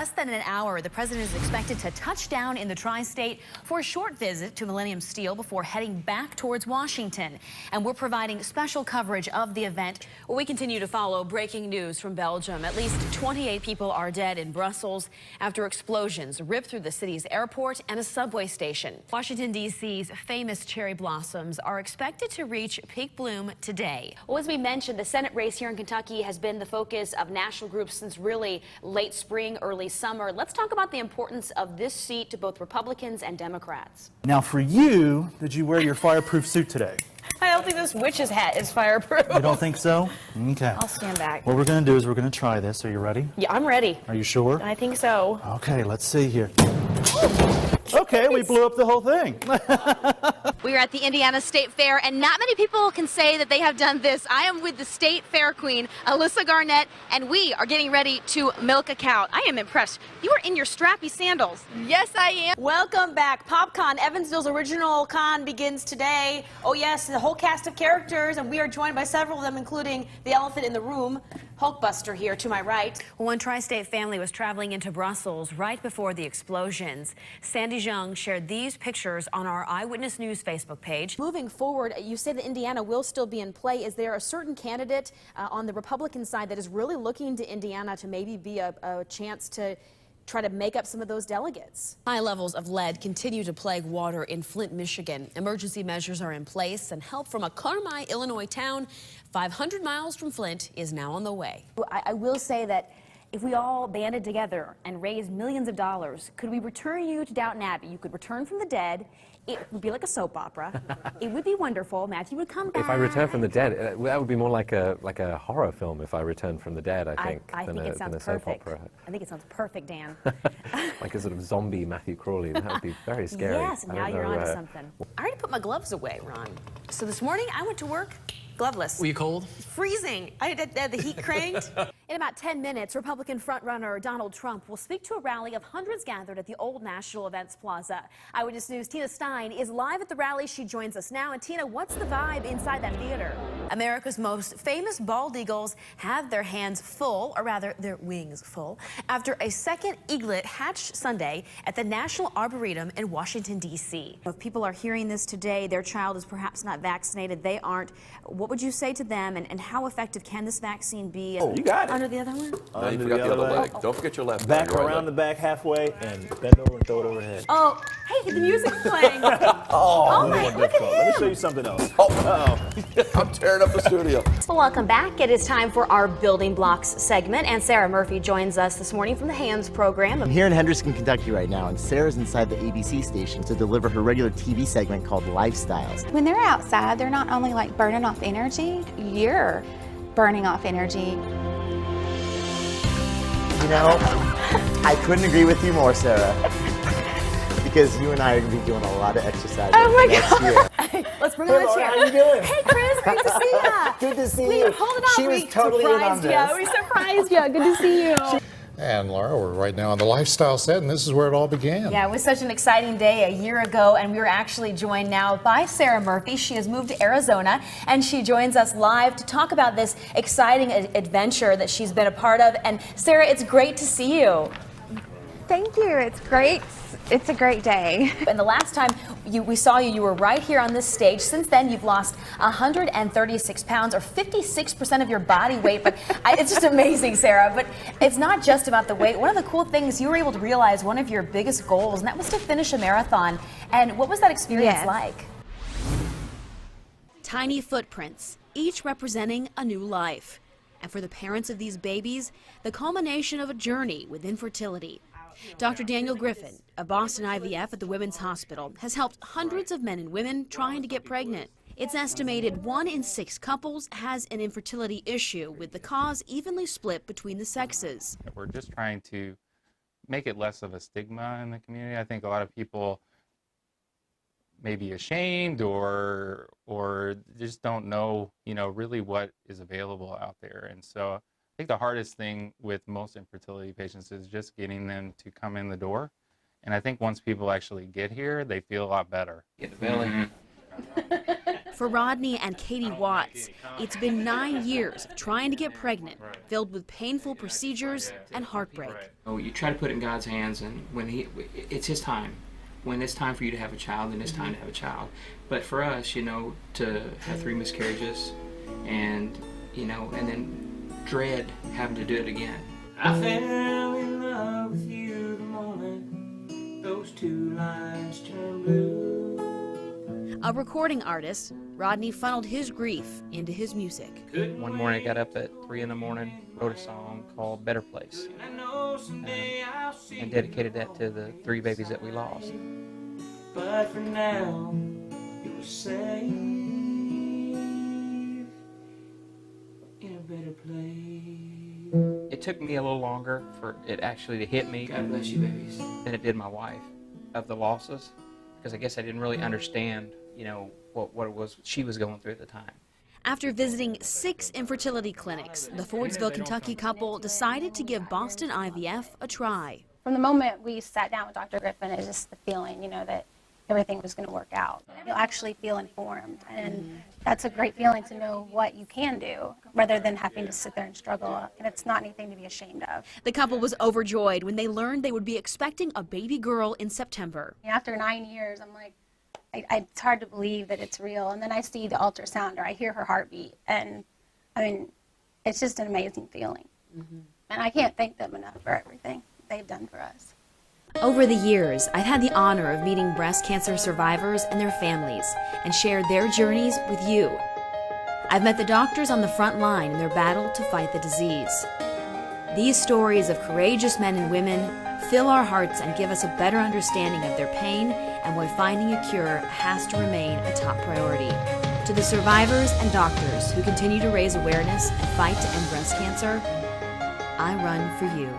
less than an hour, the president is expected to touch down in the tri-state for a short visit to Millennium Steel before heading back towards Washington. And we're providing special coverage of the event. Well, we continue to follow breaking news from Belgium. At least 28 people are dead in Brussels after explosions ripped through the city's airport and a subway station. Washington, D.C.'s famous cherry blossoms are expected to reach peak bloom today. Well, as we mentioned, the Senate race here in Kentucky has been the focus of national groups since really late spring, early summer. Let's talk about the importance of this seat to both Republicans and Democrats. Now, for you, did you wear your fireproof suit today? I don't think this witch's hat is fireproof. You don't think so? Okay. I'll stand back. What we're going to do is we're going to try this. Are you ready? Yeah, I'm ready. Are you sure? I think so. Okay, let's see here. Okay, we blew up the whole thing. We are at the Indiana State Fair, and not many people can say that they have done this. I am with the State Fair Queen, Alyssa Garnett, and we are getting ready to milk a cow. I am impressed. You are in your strappy sandals. Yes, I am. Welcome back. PopCon, Evansville's original con, begins today. Oh yes, the whole cast of characters, and we are joined by several of them, including the elephant in the room, Hulkbuster here to my right. One tri-state family was traveling into Brussels right before the explosions. Sandy Jung shared these pictures on our Eyewitness News Facebook page. Moving forward, you say that Indiana will still be in play. Is there a certain candidate on the Republican side that is really looking to Indiana to maybe be a chance to try to make up some of those delegates? High levels of lead continue to plague water in Flint, Michigan. Emergency measures are in place, and help from a Carmi, Illinois town 500 miles from Flint is now on the way. I will say that if we all banded together and raised millions of dollars, could we return you to Downton Abbey? You could return from the dead. It would be like a soap opera. It would be wonderful. Matthew would come back. If I return from the dead, that would be more like a horror film. If I return from the dead, I think. I think it sounds perfect. I think it sounds perfect, Dan. Like a sort of zombie Matthew Crawley. That would be very scary. Yes, now you're onto something. I already put my gloves away, Ron. So this morning I went to work gloveless. Were you cold? Freezing. I had the heat cranked. In about 10 minutes, Republican frontrunner Donald Trump will speak to a rally of hundreds gathered at the Old National Events Plaza. Eyewitness News' Tina Stein is live at the rally. She joins us now. And Tina, what's the vibe inside that theater? America's most famous bald eagles have their hands full, or rather their wings full, after a second eaglet hatched Sunday at the National Arboretum in Washington, D.C. If people are hearing this today, their child is perhaps not vaccinated, they aren't, what would you say to them, and how effective can this vaccine be? Oh, you got it. Under the other one? No, you forgot the other leg. Don't forget your left Back leg. Right around leg. the back halfway and bend over and throw it overhead. Oh, hey, the music's playing. Oh my, look at Let me show you something else. I'm tearing up the studio. Well, welcome back. It is time for our Building Blocks segment, and Sarah Murphy joins us this morning from the HANDS program. I'm here in Henderson, Kentucky right now, and Sarah's inside the ABC station to deliver her regular TV segment called Lifestyles. When they're outside, they're not only like burning off energy, you're burning off energy. You know, I couldn't agree with you more, Sarah, because you and I are going to be doing a lot of exercise next year. Let's bring her a chair. How you doing? Hey, Chris, great to see you. Good to see you. Hold it up. She was totally in on this. We surprised you. Good to see you. And Laura, we're right now on the lifestyle set, and this is where it all began. Yeah, it was such an exciting day a year ago, and we were actually joined now by Sarah Murphy. She has moved to Arizona, and she joins us live to talk about this exciting adventure that she's been a part of. And Sarah, it's great to see you. Thank you. It's great. It's a great day. And the last time we saw you, you were right here on this stage. Since then, you've lost 136 pounds, or 56% of your body weight. But it's just amazing, Sarah. But it's not just about the weight. One of the cool things, you were able to realize one of your biggest goals, and that was to finish a marathon. And what was that experience like? Tiny footprints, each representing a new life. And for the parents of these babies, the culmination of a journey with infertility. Dr. Daniel Griffin of Boston IVF at the Women's Hospital has helped hundreds of men and women trying to get pregnant. It's estimated 1 in 6 couples has an infertility issue, with the cause evenly split between the sexes. We're just trying to make it less of a stigma in the community. I think a lot of people may be ashamed or just don't know, really what is available out there. And so I think the hardest thing with most infertility patients is just getting them to come in the door. And I think once people actually get here, they feel a lot better. Get the belly. For Rodney and Katie Watts, it's been 9 years of trying to get pregnant, filled with painful procedures and heartbreak. Oh, you try to put it in God's hands, and it's His time. When it's time for you to have a child, then it's time to have a child. But for us, you know, to have 3 miscarriages, and you know, and then dread having to do it again. I fell in love with you the moment those 2 lines turned blue. A recording artist, Rodney funneled his grief into his music. One morning I got up at 3 in the morning, wrote a song called Better Place, and dedicated that to the 3 babies that we lost. But for now, you were safe in a better place. It took me a little longer for it actually to hit me, God bless you babies, than it did my wife, of the losses, because I guess I didn't really understand, you know, what it was she was going through at the time. After visiting 6 infertility clinics, the Fordsville, Kentucky couple decided to give Boston IVF a try. From the moment we sat down with Dr. Griffin, it was just the feeling, you know, that everything was going to work out. You'll actually feel informed, and that's a great feeling to know what you can do rather than having to sit there and struggle, and it's not anything to be ashamed of. The couple was overjoyed when they learned they would be expecting a baby girl in September. After 9 years, I'm like, it's hard to believe that it's real, and then I see the ultrasound or I hear her heartbeat, and I mean, it's just an amazing feeling. And I can't thank them enough for everything they've done for us. Over the years, I've had the honor of meeting breast cancer survivors and their families and shared their journeys with you. I've met the doctors on the front line in their battle to fight the disease. These stories of courageous men and women fill our hearts and give us a better understanding of their pain and why finding a cure has to remain a top priority. To the survivors and doctors who continue to raise awareness and fight to end breast cancer, I run for you.